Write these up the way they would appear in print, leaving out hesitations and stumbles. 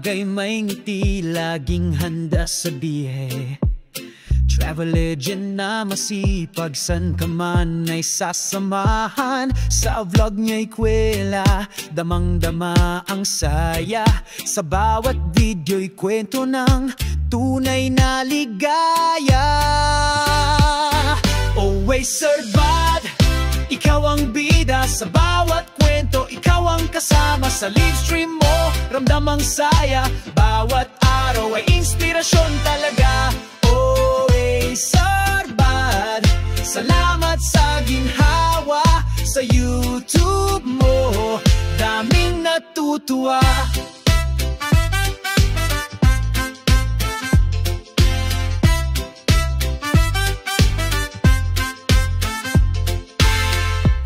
bagay may ngiti, laging handa sa bihe. Travel legend na masipag, san ka man ay sasamahan. Sa vlog niya'y kwela, damang-dama ang saya. Sa bawat video'y kwento ng tunay na ligaya. Always Serbad, ikaw ang bida sa bawat kwento. Ikaw ang kasama sa live stream mo, ramdam ang saya. Bawat araw ay inspirasyon talaga. Always Serbad, salamat sa ginhawa. Sa YouTube mo, daming natutuwa.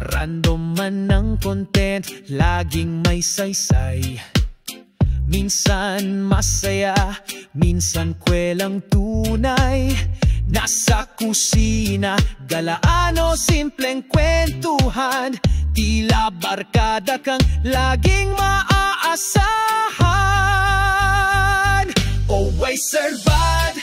Random man ang content, laging may saysay. Minsan masaya, minsan kwelang tunay. Nasa kusina, galaan o simpleng kwentuhan. Tila barkada kang laging maaasahan. Always Serbad,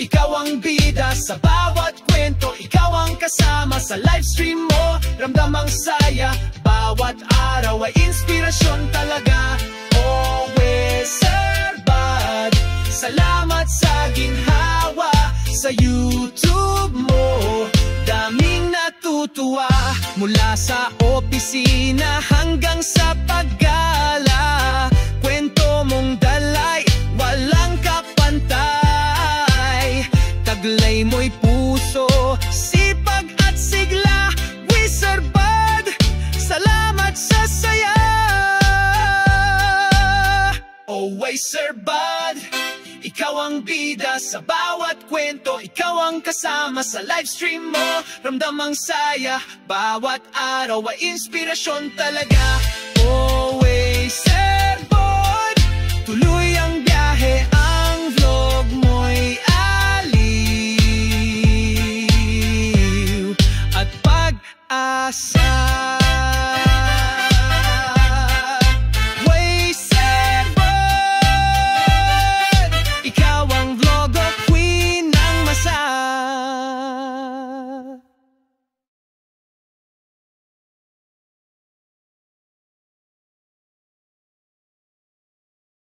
ikaw ang bida sa bawat kwento. Ikaw ang kasama sa live stream mo, ramdam ang saya. Bawat araw ay inspirasyon talaga. Always Serbad, salamat sa ginhawa. Sa YouTube mo, daming natutuwa. Mula sa opisina hanggang sa paggala, kwento mong dalay, walang kapantay. Taglay mo'y puso, sipag at sigla. We Serbad, salamat sa saya. Always Serbad, ikaw ang bida sa bawat kwento. Ikaw ang kasama sa live stream mo, ramdam ang saya. Bawat araw ay inspirasyon talaga. Always Serbad, tuloy ang biyahe.